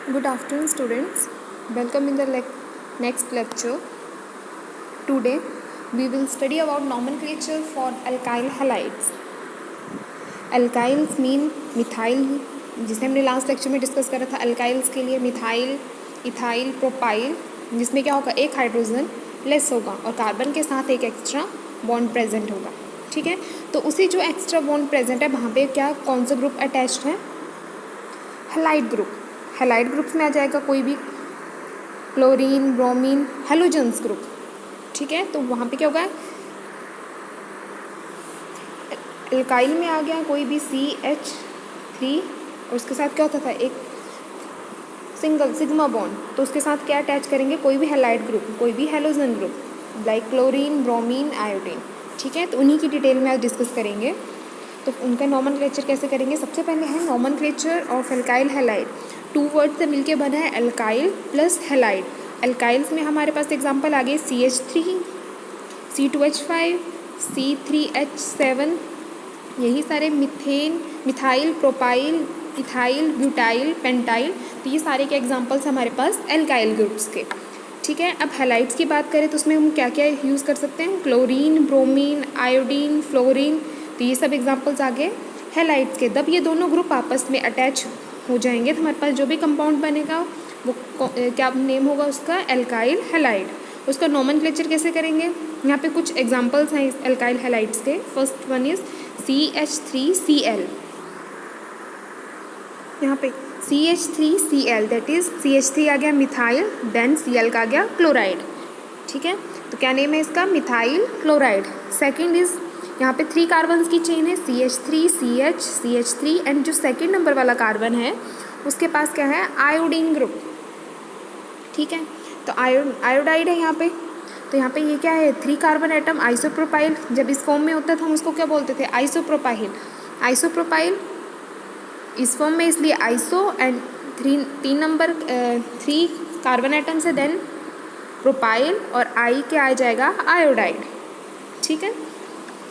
Good afternoon, students. Welcome in the next lecture. Today, we will study about nomenclature for alkyl halides. Alkyls mean methyl, जिसे हमने last lecture में discuss करा था. अल्काइल्स के लिए methyl, ethyl, propyl, जिसमें क्या होगा, एक हाइड्रोजन लेस होगा और कार्बन के साथ एक एक्स्ट्रा बॉन्ड प्रेजेंट होगा. ठीक है, तो उसी जो एक्स्ट्रा बॉन्ड प्रेजेंट है वहाँ पे क्या कौन सा ग्रुप अटैच्ड है? Halide group. हैलाइड ग्रुप्स में आ जाएगा कोई भी क्लोरीन, ब्रोमीन, हेलोजन्स ग्रुप. ठीक है, तो वहाँ पे क्या होगा, एल्काइल में आ गया कोई भी CH3 और उसके साथ क्या होता था, एक सिंगल सिग्मा बॉन्ड, तो उसके साथ क्या अटैच करेंगे, कोई भी हैलाइड ग्रुप, कोई भी halogen group like chlorine, bromine, iodine. ठीक है, तो उन्हीं की डिटेल में आज डिस्कस करेंगे. तो उनका नॉमेनक्लेचर कैसे करेंगे? सबसे पहले है nomenclature of alkyl halide. Two word से मिलके बना है एल्काइल प्लस हैलाइड. एल्काइल्स में हमारे पास एग्जांपल आ गए CH3, C2H5, C3H7, यही सारे methane, methyl, propyl, ethyl, butyl, pentyl. तो ये सारे के एग्जांपल्स हमारे पास एल्काइल ग्रुप्स के. ठीक है, अब हैलाइड्स की बात करें तो उसमें हम क्या क्या यूज़ कर सकते हैं? Chlorine, bromine, iodine, fluorine. तो ये सब एग्जांपल्स आ गए हैलाइड्स के. जब ये दोनों ग्रुप आपस में अटैच हो जाएंगे तो हमारे पास जो भी कंपाउंड बनेगा वो क्या नेम होगा उसका? Alkyl halide. उसका नॉमेनक्लेचर कैसे करेंगे? यहाँ पे कुछ एग्जांपल्स हैं इस एल्काइल हैलाइड्स के. First one is CH3Cl. यहाँ पे CH3Cl, दैट इज CH3 आ गया मिथाइल, देन Cl का आ गया क्लोराइड. ठीक है, तो क्या नेम है इसका? Methyl chloride. सेकेंड इज, यहाँ पे 3 कार्बन्स की चेन है, CH3, CH, CH3 एंड जो सेकेंड नंबर वाला कार्बन है उसके पास क्या है? Iodine group. ठीक है, तो आयोडाइड है यहाँ पे. तो यहाँ पे ये क्या है? 3 कार्बन एटम आइसोप्रोपाइल. जब इस फॉर्म में होता था हम उसको क्या बोलते थे? आइसोप्रोपाइल. आइसोप्रोपाइल इस फॉर्म में इसलिए आइसो एंड 3 कार्बन एटम्स है, देन प्रोपाइल और आई के आ जाएगा आयोडाइड. ठीक है,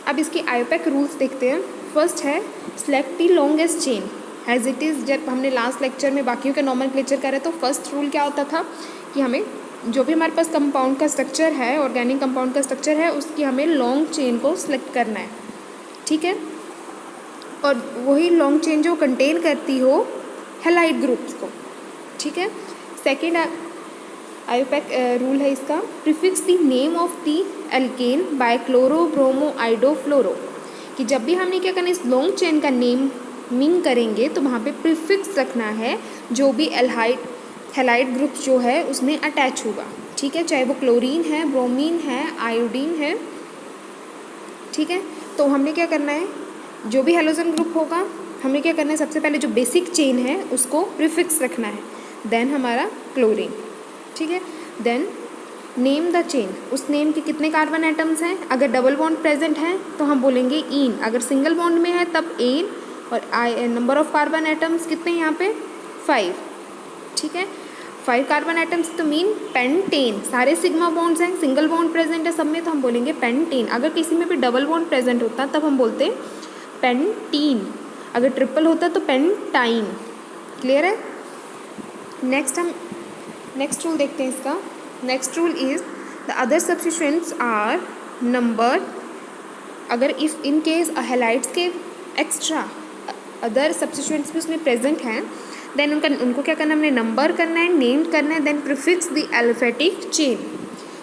अब इसकी आयोपेक रूल्स देखते हैं. फर्स्ट है select the longest chain as it is. जब हमने लास्ट लेक्चर में बाकियों के नॉमेनक्लेचर करे तो फर्स्ट रूल क्या होता था कि हमें जो भी हमारे पास कंपाउंड का स्ट्रक्चर है, ऑर्गेनिक कंपाउंड का स्ट्रक्चर है, उसकी हमें लॉन्ग चेन को सिलेक्ट करना है. ठीक है, और वही लॉन्ग चेन जो कंटेन करती हो हैलाइड ग्रुप्स को. ठीक है, सेकेंड आयोपेक रूल है इसका, prefix the name of the alkane by chloro, bromo, iodo, fluoro. कि जब भी हमने क्या करना है, इस लॉन्ग चेन का नेमिंग करेंगे तो वहाँ पे प्रीफिक्स रखना है जो भी हैलाइड ग्रुप जो है उसमें अटैच होगा. ठीक है, चाहे वो क्लोरीन है, ब्रोमीन है, आयोडीन है. ठीक है, तो हमने क्या करना है, जो भी हेलोजन ग्रुप होगा हमें क्या करना है, सबसे पहले जो बेसिक चेन है उसको प्रीफिक्स रखना है, देन हमारा क्लोरीन. ठीक है, देन नेम द चेन. उस नेम के कितने कार्बन एटम्स हैं? अगर डबल बॉन्ड प्रेजेंट है तो हम बोलेंगे इन. अगर सिंगल बॉन्ड में है तब एन. और नंबर ऑफ कार्बन एटम्स कितने हैं यहाँ पे? 5. ठीक है, 5 कार्बन एटम्स तो मीन पेंटेन. सारे सिग्मा बॉन्ड्स हैं, सिंगल बॉन्ड प्रेजेंट है सब में तो हम बोलेंगे पेंटेन. अगर किसी में भी डबल बॉन्ड प्रेजेंट होता तब हम बोलते हैं पेंटीन. अगर ट्रिपल होता तो पेंटाइन. क्लियर है? नेक्स्ट रूल देखते हैं इसका. Next rule is the other substituents are number. अगर इफ इन केस हैलाइड्स के एक्स्ट्रा अदर सब्स्टिट्यूएंट्स भी उसमें प्रेजेंट हैं देन उनको क्या करना है, हमने नंबर करना है, नेम करना है, then prefix the alphabetic chain.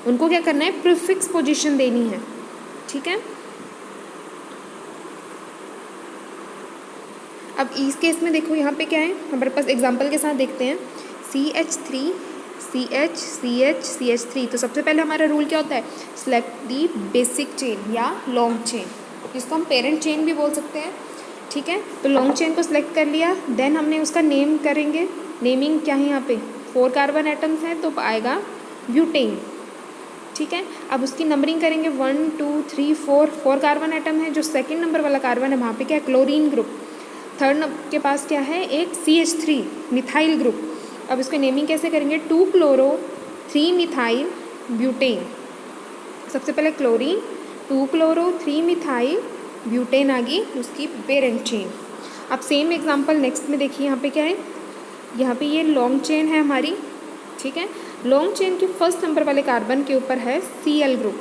उनको क्या करना है? प्रीफिक्स पोजीशन देनी है. ठीक है, अब इस केस में देखो यहाँ पे क्या है, हमारे पास एग्जांपल के साथ देखते हैं. CH3, CH, CH, CH3. तो सबसे पहले हमारा रूल क्या होता है? सेलेक्ट दी बेसिक चेन या लॉन्ग चेन, जिसको हम पेरेंट चेन भी बोल सकते हैं. ठीक है, तो लॉन्ग चेन को सिलेक्ट कर लिया, देन हमने उसका नेम करेंगे. नेमिंग क्या है यहाँ पे? 4 कार्बन एटम्स हैं तो आएगा ब्यूटेन. ठीक है, अब उसकी नंबरिंग करेंगे 1 2 3 4 कार्बन एटम है. जो सेकेंड नंबर वाला कार्बन है वहाँ पे क्या है? Chlorine group. थर्ड के पास क्या है? एक CH3 मिथाइल ग्रुप. अब इसको नेमिंग कैसे करेंगे? 2 क्लोरो, 3 मिथाइल, ब्यूटेन. सबसे पहले क्लोरीन, 2 क्लोरो, 3 मिथाइल, ब्यूटेन आ गई उसकी पेरेंट चेन. अब सेम एग्जांपल नेक्स्ट में देखिए, यहाँ पे क्या है? यहाँ पे ये लॉन्ग चेन है हमारी, ठीक है। लॉन्ग चेन के फर्स्ट नंबर वाले कार्बन के ऊपर है Cl ग्रुप,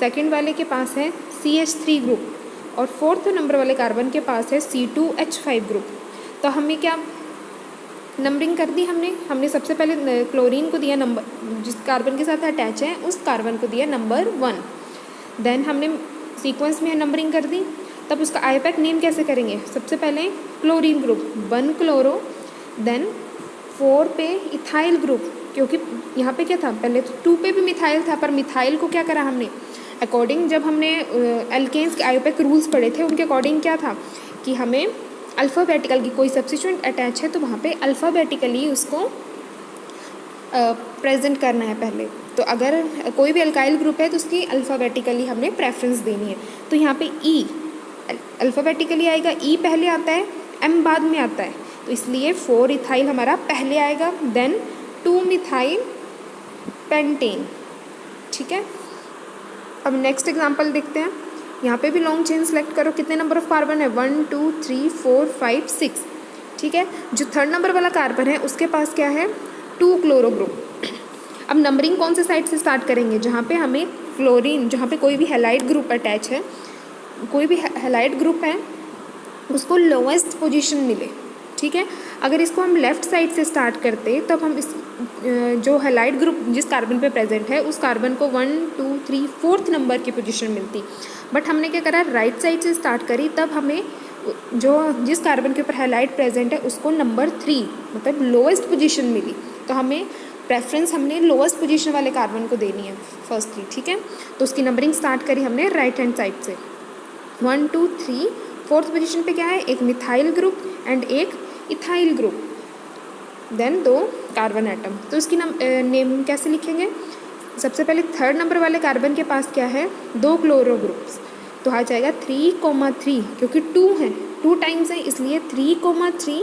सेकंड वाले के पास है CH3 ग्रुप और फोर्थ नंबर वाले कार्बन के पास है C2H5 ग्रुप। तो हमें क्या नंबरिंग कर दी हमने सबसे पहले क्लोरीन को दिया नंबर, जिस कार्बन के साथ अटैच है उस कार्बन को दिया नंबर 1। देन हमने सीक्वेंस में नंबरिंग कर दी। तब उसका आईपैक नेम कैसे करेंगे? सबसे पहले क्लोरीन ग्रुप 1 क्लोरो, देन 4 पे इथाइल ग्रुप, क्योंकि यहाँ पे क्या था, पहले तो 2 पे भी मिथाइल था, पर मिथाइल को क्या करा हमने अकॉर्डिंग, जब हमने एल्केन्स के आईपैक रूल्स पढ़े थे उनके अकॉर्डिंग क्या था कि हमें अल्फ़ाबेटिकल की कोई सब्स्टिट्यूएंट अटैच है तो वहाँ पे अल्फ़ाबेटिकली उसको प्रेजेंट करना है पहले। तो अगर कोई भी अल्काइल ग्रुप है तो उसकी अल्फ़ाबेटिकली हमने प्रेफरेंस देनी है। तो यहाँ पे ई अल्फ़ाबेटिकली आएगा, ई पहले आता है, एम बाद में आता है, तो इसलिए 4 इथाइल हमारा पहले आएगा, देन 2 मिथाइल पेंटेन, ठीक है। अब नेक्स्ट एग्जांपल देखते हैं। यहाँ पे भी लॉन्ग चेन सेलेक्ट करो, कितने नंबर ऑफ कार्बन है 1 2 3 4 5 6, ठीक है। जो थर्ड नंबर वाला कार्बन है उसके पास क्या है 2 क्लोरो ग्रुप। अब नंबरिंग कौन से साइड से स्टार्ट करेंगे? जहाँ पे हमें क्लोरीन, जहाँ पे कोई भी हैलाइड ग्रुप अटैच है, कोई भी हैलाइड ग्रुप है उसको लोएस्ट पोजीशन मिले, ठीक है। अगर इसको हम लेफ़्ट साइड से स्टार्ट करते तब हम इस जो हैलाइड ग्रुप जिस कार्बन पे प्रेजेंट है उस कार्बन को 1 2 3 4th नंबर की पोजीशन मिलती। बट हमने क्या करा, राइट साइड से स्टार्ट करी, तब हमें जो जिस कार्बन के ऊपर हैलाइड प्रेजेंट है उसको नंबर 3 मतलब लोएस्ट पोजीशन मिली। तो हमें प्रेफरेंस हमने लोएस्ट पोजीशन वाले कार्बन को देनी है फर्स्टली, ठीक है। तो उसकी नंबरिंग स्टार्ट करी हमने राइट हैंड साइड से 1 2 3। फोर्थ पोजीशन पे क्या है, एक मिथाइल ग्रुप एंड एक ethyl group, then 2 carbon atom. तो इसकी नेम कैसे लिखेंगे? सबसे पहले थर्ड नंबर वाले कार्बन के पास क्या है 2 क्लोरो ग्रुप्स, तो आ जाएगा 3,3, क्योंकि 2 है 2 टाइम्स है इसलिए 3,3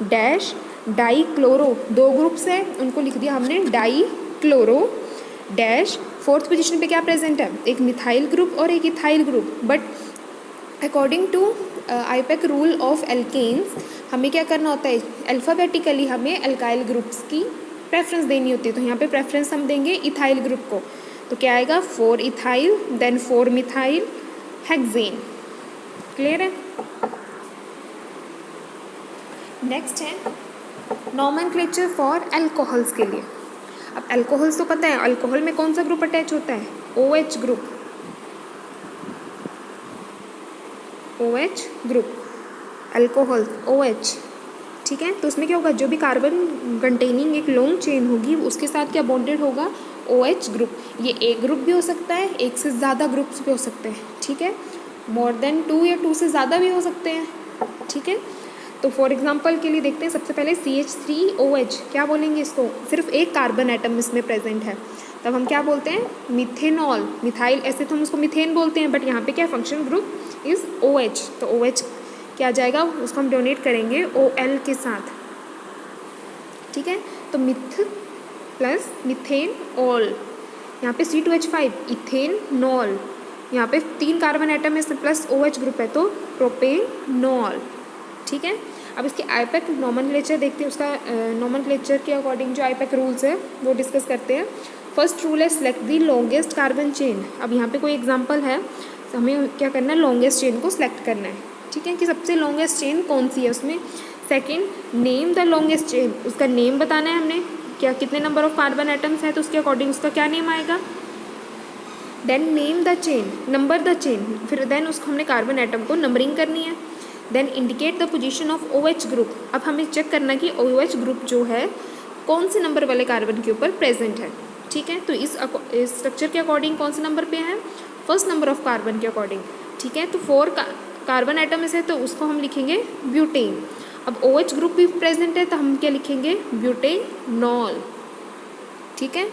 डैश डाई क्लोरो, 2 ग्रुप्स है उनको लिख दिया हमने dichloro dash. Fourth position पे क्या प्रेजेंट है, एक मिथाइल ग्रुप और एक ethyl group. But according to IUPAC rule of alkanes हमें क्या करना होता है, अल्फ़ाबेटिकली हमें अल्काइल ग्रुप्स की प्रेफरेंस देनी होती है। तो यहाँ पे प्रेफरेंस हम देंगे इथाइल ग्रुप को, तो क्या आएगा 4 ethyl then 4 methyl hexane. Clear है? नेक्स्ट है नॉमेनक्लेचर फॉर अल्कोहल्स के लिए। अब अल्कोहल्स तो पता है, अल्कोहल में कौन सा ग्रुप अटैच होता है OH group, OH group alcohol OH, ठीक है। तो उसमें क्या होगा, जो भी कार्बन कंटेनिंग एक लॉन्ग चेन होगी उसके साथ क्या बॉन्डेड होगा OH ग्रुप। ये एक ग्रुप भी हो सकता है, एक से ज़्यादा ग्रुप्स भी हो सकते हैं, ठीक है। मोर देन 2 या 2 से ज़्यादा भी हो सकते हैं, ठीक है। तो फॉर एग्जांपल के लिए देखते हैं, सबसे पहले CH3OH क्या बोलेंगे इसको, सिर्फ एक कार्बन एटम इसमें प्रेजेंट है, तब हम क्या बोलते हैं मिथेनॉल। मिथाइल ऐसे तो हम उसको मिथेन बोलते हैं, बट यहाँ पे क्या फंक्शन ग्रुप इज़ OH, तो OH क्या आ जाएगा, उसको हम डोनेट करेंगे OL के साथ, ठीक है। तो मिथ प्लस मिथेन ऑल, यहाँ पे C2H5 इथेन नॉल, यहाँ पे 3 कार्बन एटम है प्लस OH ग्रुप है तो प्रोपेनॉल, ठीक है। अब इसके आईपैक नॉमेनक्लेचर देखते हैं, उसका नॉमेनक्लेचर के अकॉर्डिंग जो आईपैक रूल्स है वो डिस्कस करते हैं। फर्स्ट रूल है सेलेक्ट दी लॉन्गेस्ट कार्बन चेन। अब यहाँ पे कोई एग्जांपल है तो हमें क्या करना है, लॉन्गेस्ट चेन को सिलेक्ट करना है, ठीक है, कि सबसे लॉन्गेस्ट चेन कौन सी है उसमें। Second name the longest chain, उसका नेम बताना है हमने, क्या कितने नंबर ऑफ कार्बन एटम्स है तो उसके अकॉर्डिंग उसका क्या नेम आएगा। Then name the chain, number the chain, फिर देन उसको हमने कार्बन एटम को नंबरिंग करनी है। Then indicate the position of OH group, अब हमें चेक करना कि OH ग्रुप जो है कौन से नंबर वाले कार्बन के ऊपर प्रेजेंट है, ठीक है। तो इस स्ट्रक्चर के अकॉर्डिंग कौन से नंबर पे है, फर्स्ट नंबर ऑफ कार्बन के अकॉर्डिंग, ठीक है। तो 4 कार्बन एटम्स है तो उसको हम लिखेंगे ब्यूटेन। अब OH ग्रुप भी प्रेजेंट है तो हम क्या लिखेंगे ब्यूटेनॉल, ठीक है।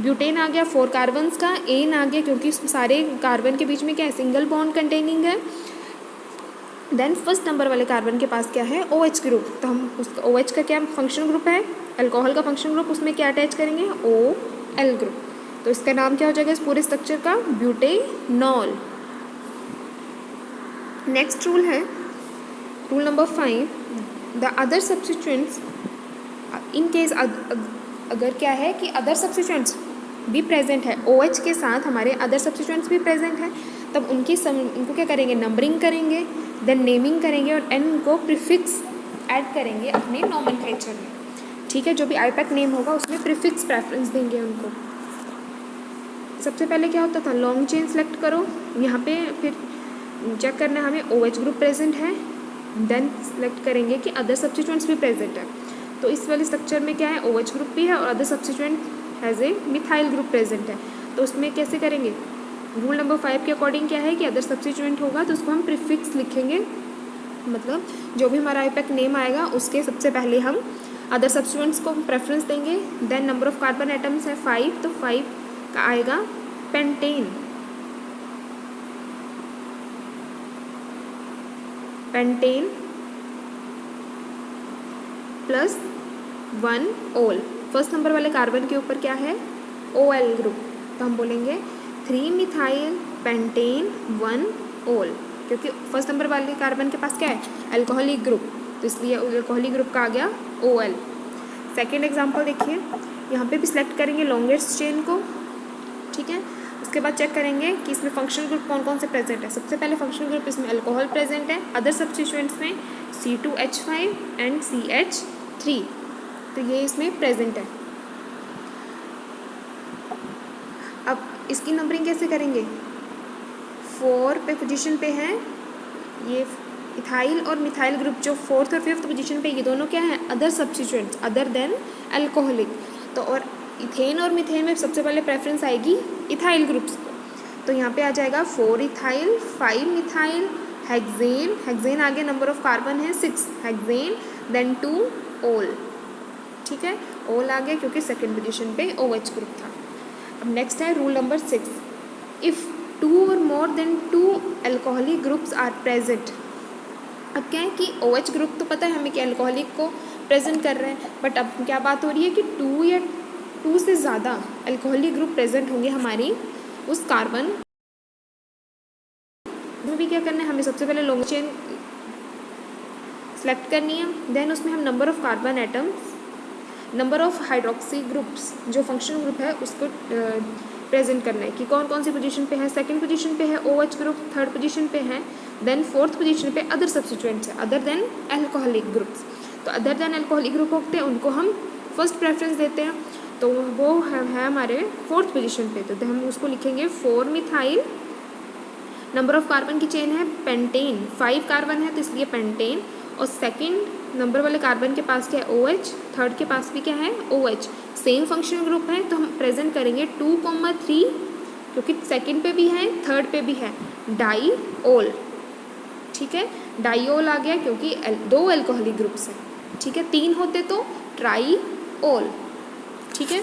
ब्यूटेन आ गया 4 कार्बन्स का, एन आ गया क्योंकि सारे कार्बन के बीच में क्या है सिंगल बॉन्ड कंटेनिंग है। देन फर्स्ट नंबर वाले कार्बन के पास क्या है OH ग्रुप, तो हम उसका OH का क्या फंक्शन ग्रुप है, अल्कोहल का फंक्शन ग्रुप, उसमें क्या अटैच करेंगे OL ग्रुप, तो इसका नाम क्या हो जाएगा इस पूरे स्ट्रक्चर का ब्यूटेनॉल। नेक्स्ट रूल है rule number 5, the other substituents in case अगर क्या है कि अदर सब्स्टिट्यूएंट्स भी प्रेजेंट है, OH के साथ हमारे अदर सब्स्टिट्यूएंट्स भी प्रेजेंट है, तब इनको क्या करेंगे, नंबरिंग करेंगे, देन नेमिंग करेंगे और एन को प्रीफिक्स ऐड करेंगे अपने नोमेनक्लेचर में। ठीक है, जो भी आईपैक नेम होगा उसमें प्रीफिक्स प्रेफरेंस देंगे उनको। सबसे पहले क्या होता था, लॉन्ग चेन सेलेक्ट करो, यहाँ पे फिर चेक करना है हमें OH ग्रुप प्रेजेंट है, देन सेलेक्ट करेंगे कि अदर सब्स्टिट्यूएंट्स भी प्रेजेंट है। तो इस वाले स्ट्रक्चर में क्या है, OH ग्रुप भी है और other substituent has a methyl group present है। तो उसमें कैसे करेंगे, रूल नंबर 5 के अकॉर्डिंग क्या है कि अदर सब्स्टिट्यूएंट होगा तो उसको हम प्रीफिक्स लिखेंगे, मतलब जो भी हमारा आईपैक नेम आएगा उसके सबसे पहले हम अदर सब्स्टिट्यूएंट्स को प्रेफरेंस देंगे। Then number of carbon atoms है 5, तो 5 का आएगा पेंटेन, पेंटेन प्लस 1 ओल। फर्स्ट नंबर वाले कार्बन के ऊपर क्या है, OL ग्रुप, तो हम बोलेंगे 3 मिथाइल पेंटेन 1 ओल, क्योंकि फर्स्ट नंबर वाले कार्बन के पास क्या है, अल्कोहलिक ग्रुप, तो इसलिए अल्कोहलिक ग्रुप का आ गया OL। सेकेंड एग्जाम्पल देखिए, यहाँ पे भी सिलेक्ट करेंगे लॉन्गेस्ट चेन को। ठीक है, उसके बाद चेक करेंगे कि इसमें फंक्शनल ग्रुप कौन कौन से प्रेजेंट है। सबसे पहले फंक्शनल ग्रुप इसमें अल्कोहल प्रेजेंट है, अदर सब्स्टिट्यूएंट्स में C2H5 एंड CH3, तो ये इसमें प्रेजेंट है। अब इसकी नंबरिंग कैसे करेंगे, 4 पे पोजीशन पे हैं ये इथाइल और मिथाइल ग्रुप, जो 4th और 5th पोजीशन पे, ये दोनों क्या है, other substituents other than alcoholic. तो और इथेन और मिथेन में सबसे पहले प्रेफरेंस आएगी इथाइल ग्रुप्स को, तो यहाँ पे आ जाएगा 4 इथाइल 5 मिथाइल हेक्सेन, हेक्सेन आगे नंबर ऑफ कार्बन है 6 हेक्सेन, देन 2 ओल। ठीक है, ओल आ गया क्योंकि सेकेंड पोजीशन पे OH ग्रुप था। अब नेक्स्ट है rule number 6, if 2 or more than 2 alcoholic groups are present. अब क्या है कि OH ग्रुप तो पता है हमें कि अल्कोहलिक को प्रेजेंट कर रहे हैं, बट अब क्या बात हो रही है कि 2 या 2 से ज़्यादा अल्कोहलिक ग्रुप प्रेजेंट होंगे हमारी उस कार्बन में भी। क्या करना है, हमें सबसे पहले लॉन्ग चेन सेलेक्ट करनी है, देन उसमें हम number of carbon atoms, number of hydroxy groups जो फंक्शनल ग्रुप है उसको प्रेजेंट करना है कि कौन कौन सी पोजीशन पे है। सेकंड पोजीशन पे है OH ग्रुप, थर्ड पोजीशन पे है, देन 4th पोजीशन पे अदर सब्स्टिट्यूएंट्स है अदर देन अल्कोहलिक ग्रुप्स। तो अदर देन अल्कोहलिक ग्रुप होते हैं उनको हम फर्स्ट प्रेफरेंस देते हैं, तो वो है हमारे 4th पोजीशन पे, तो हम उसको लिखेंगे 4 मिथाइल, नंबर ऑफ कार्बन की चेन है पेंटेन, 5 कार्बन है तो इसलिए पेंटेन, और सेकंड नंबर वाले कार्बन के पास क्या है OH, थर्ड के पास भी क्या है OH, सेम फंक्शनल ग्रुप है तो हम प्रेजेंट करेंगे 2,3, क्योंकि सेकंड पे भी है थर्ड पे भी है, डाई ओल। ठीक है, डाईओल आ गया क्योंकि 2 अल्कोहलिक ग्रुप्स हैं। ठीक है, 3 होते तो ट्राई ओल। ठीक है,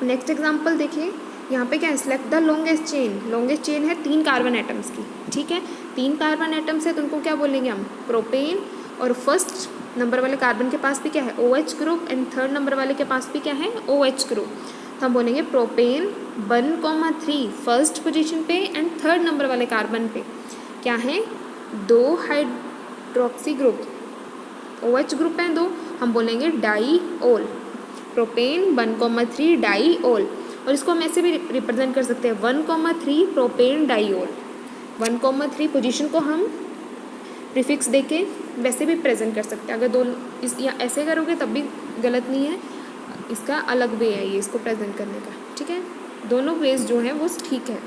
नेक्स्ट एग्जांपल देखिए, यहाँ पे क्या है, select the longest chain. Longest chain है 3 कार्बन एटम्स की। ठीक है, 3 कार्बन एटम्स है तो उनको क्या बोलेंगे हम, प्रोपेन, और फर्स्ट नंबर वाले कार्बन के पास भी क्या है OH group, and third number वाले के पास भी क्या है OH ग्रुप, तो हम बोलेंगे प्रोपेन 1,3 फर्स्ट पोजीशन पे, एंड थर्ड नंबर वाले कार्बन पे क्या है 2 हाइड्रोक्सी ग्रुप, OH ग्रुप है 2, हम बोलेंगे डाई ओल, प्रोपेन 1,3 डाई ओल। और इसको हम ऐसे भी रिप्रेजेंट कर सकते हैं 1,3 प्रोपेन डाईओल। 1,3 पोजीशन को हम प्रीफिक्स देके वैसे भी प्रेजेंट कर सकते हैं, अगर दो इस या ऐसे करोगे तब भी गलत नहीं है, इसका अलग वे है ये इसको प्रेजेंट करने का। ठीक है, दोनों वेज जो हैं वो ठीक है।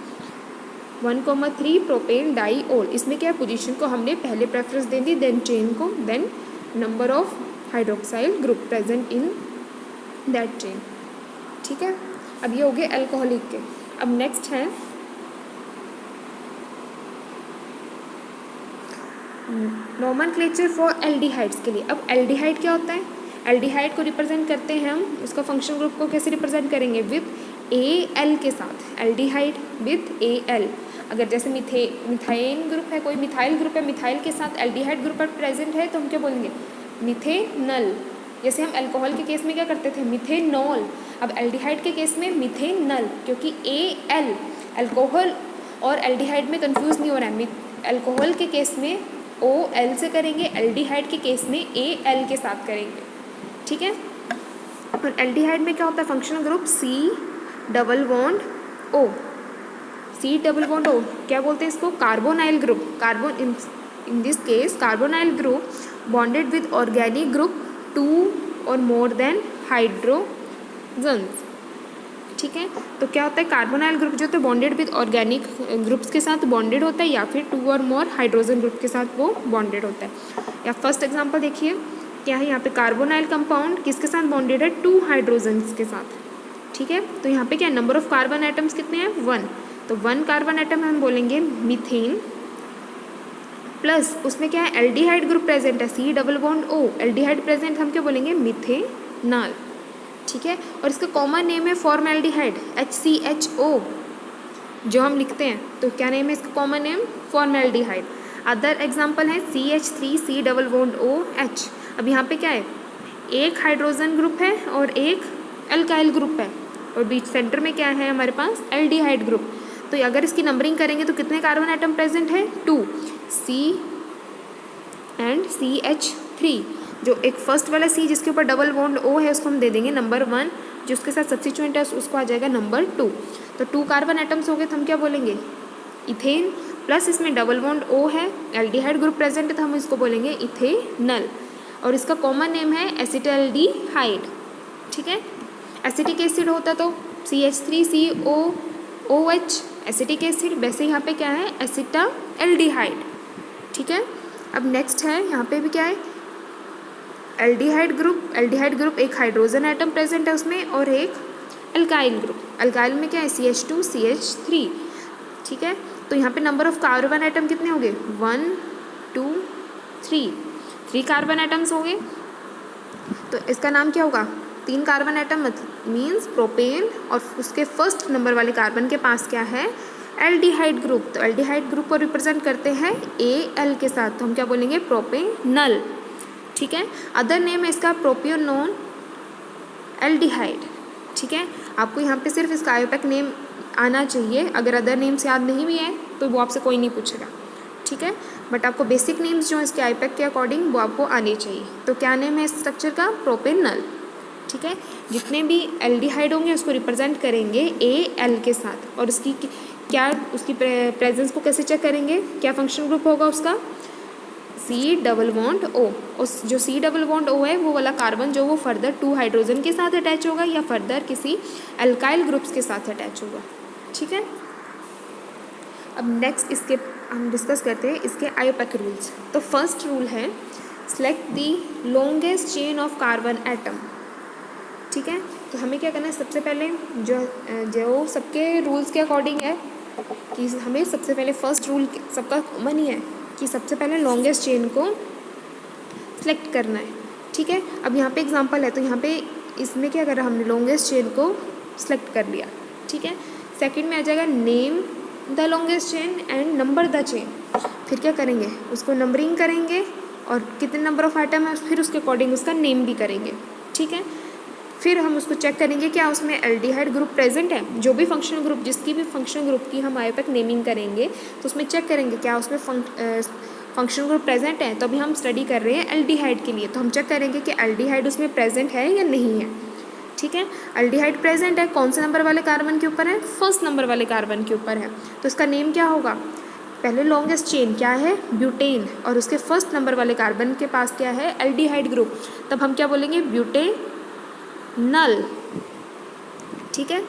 1,3 प्रोपेन डाईओल, इसमें क्या है, पोजीशन को हमने पहले प्रेफरेंस दे दी, देन चेन को, then number of hydroxyl group present in that chain. ठीक है, अब ये हो गए अल्कोहलिक के। अब नेक्स्ट है नोमेनक्लेचर फॉर एल्डिहाइड्स के लिए। अब एल्डिहाइड क्या होता है, एल्डिहाइड को रिप्रेजेंट करते हैं हम, उसका फंक्शनल ग्रुप को कैसे रिप्रेजेंट करेंगे, विथ AL के साथ, एल्डिहाइड विथ AL। अगर जैसे मिथाइन ग्रुप है, कोई मिथाइल ग्रुप है, मिथाइल के साथ एल्डिहाइड ग्रुप पर प्रेजेंट है तो हम क्या बोलेंगे, मिथेनल। जैसे हम अल्कोहल के केस में क्या करते थे, मिथेनॉल, अब एल्डिहाइड के केस में मिथेनल, क्योंकि AL अल्कोहल और एल्डिहाइड में कंफ्यूज नहीं हो रहा है। अल्कोहल के केस में OL से करेंगे, एल्डिहाइड के केस में AL के साथ करेंगे। ठीक है, अब एल्डिहाइड में क्या होता है functional group C double bond O, C double bond O क्या बोलते हैं इसको, carbonyl group, carbon in this case carbonyl group bonded with organic group 2 or more then hydrogens. ठीक है, तो क्या होता है कार्बोनाइल ग्रुप जो होता है बॉन्डेड विद ऑर्गेनिक ग्रुप्स के साथ बॉन्डेड होता है या फिर 2 और मोर हाइड्रोजन ग्रुप के साथ वो बॉन्डेड होता है। या फर्स्ट एग्जांपल देखिए क्या है, यहाँ पे कार्बोनाइल कंपाउंड किसके साथ बॉन्डेड है, 2 हाइड्रोजन्स के साथ। ठीक है, तो यहाँ पे क्या नंबर ऑफ कार्बन एटम्स कितने हैं, 1, तो 1 कार्बन एटम हम बोलेंगे मीथेन, प्लस उसमें क्या है एल्डिहाइड ग्रुप प्रेजेंट है, C double bond O, aldehyde present हम क्या बोलेंगे मिथेनॉल। ठीक है, और इसका कॉमन नेम है फॉर्मल्डिहाइड HCHO जो हम लिखते हैं, तो क्या नेम है इसका common name formaldehyde. Other example है CH3 डबल बॉन्ड OH। अब यहाँ पे क्या है, एक हाइड्रोजन ग्रुप है और एक अल्काइल ग्रुप है और बीच सेंटर में क्या है हमारे पास एल्डिहाइड ग्रुप। तो अगर इसकी नंबरिंग करेंगे तो कितने कार्बन एटम प्रेजेंट है, 2, C एंड CH3। जो एक फर्स्ट वाला C जिसके ऊपर डबल बॉन्ड O है उसको हम दे देंगे नंबर 1, जो उसके साथ सब्स्टिट्यूएंट है उसको आ जाएगा नंबर 2। तो 2 कार्बन एटम्स हो गए तो हम क्या बोलेंगे इथेन, प्लस इसमें डबल बॉन्ड O है, एल्डिहाइड ग्रुप प्रेजेंट है तो हम इसको बोलेंगे इथेनल, और इसका कॉमन नेम है एसिटाल्डिहाइड। ठीक है, एसिटिक एसिड होता तो CH3COOH एसिटिक एसिड, वैसे यहाँ पे क्या है एसिटाल्डिहाइड। ठीक है, अब नेक्स्ट है यहाँ पे भी क्या है एल्डिहाइड ग्रुप एक हाइड्रोजन एटम प्रेजेंट है उसमें और एक अल्काइल ग्रुप, अल्काइल में क्या है CH2 CH3। ठीक है, तो यहाँ पे नंबर ऑफ कार्बन एटम कितने हो गए 1 2 3 कार्बन एटम्स हो गए। तो इसका नाम क्या होगा, 3 कार्बन एटम मीन्स प्रोपेन, और उसके फर्स्ट नंबर वाले कार्बन के पास क्या है एल्डिहाइड ग्रुप, तो एल्डिहाइड ग्रुप को रिप्रेजेंट करते हैं Al के साथ, तो हम क्या बोलेंगे प्रोपेनल। ठीक है, अदर नेम है इसका प्रोपियोनोन एल्डिहाइड। ठीक है, आपको यहाँ पे सिर्फ इसका आयोपैक नेम आना चाहिए, अगर अदर नेम्स याद नहीं भी है तो वो आपसे कोई नहीं पूछेगा। ठीक है, बट आपको बेसिक नेम्स जो इसके आयोपैक के अकॉर्डिंग वो आपको आने चाहिए। तो क्या नेम है इस स्ट्रक्चर का, प्रोपेनल। ठीक है, जितने भी एल्डिहाइड होंगे उसको रिप्रेजेंट करेंगे Al के साथ, और उसकी क्या उसकी प्रेजेंस को कैसे चेक करेंगे, क्या फंक्शन ग्रुप होगा उसका C डबल बॉन्ड O। उस जो C डबल बॉन्ड O है वो वाला कार्बन जो वो फर्दर 2 हाइड्रोजन के साथ अटैच होगा या फर्दर किसी अल्काइल ग्रुप्स के साथ अटैच होगा। ठीक है, अब नेक्स्ट इसके हम डिस्कस करते हैं इसके आयोपैक रूल्स। तो फर्स्ट रूल है select the longest chain of carbon atom. ठीक है, तो हमें क्या करना है, सबसे पहले जो सबके रूल्स के अकॉर्डिंग है कि हमें सबसे पहले फर्स्ट रूल सबका कॉमन ही है कि सबसे पहले लॉन्गेस्ट चेन को सिलेक्ट करना है। ठीक है, अब यहाँ पे एग्जांपल है तो यहाँ पे इसमें क्या करा हमने लॉन्गेस्ट चेन को सिलेक्ट कर लिया। ठीक है, सेकंड में आ जाएगा name the longest chain and number the chain. फिर क्या करेंगे उसको नंबरिंग करेंगे और कितने नंबर ऑफ आइटम है फिर उसके अकॉर्डिंग उसका नेम भी करेंगे। ठीक है, फिर हम उसको चेक करेंगे क्या उसमें एल्डिहाइड ग्रुप प्रेजेंट है, जो भी फंक्शनल ग्रुप जिसकी भी फंक्शनल ग्रुप की हम आयोपैक नेमिंग करेंगे तो उसमें चेक करेंगे क्या उसमें फंक्शनल ग्रुप प्रेजेंट है। तो अभी हम स्टडी कर रहे हैं एल्डिहाइड के लिए, तो हम चेक करेंगे कि एल्डिहाइड उसमें प्रेजेंट है या नहीं है। ठीक है, एल्डिहाइड प्रेजेंट है, कौन से नंबर वाले कार्बन के ऊपर है, फर्स्ट नंबर वाले कार्बन के ऊपर है, तो इसका नेम क्या होगा, पहले लॉन्गेस्ट चेन क्या है ब्यूटेन, और उसके फर्स्ट नंबर वाले कार्बन के पास क्या है एल्डिहाइड ग्रुप, तब हम क्या बोलेंगे ब्यूटेनल। ठीक है,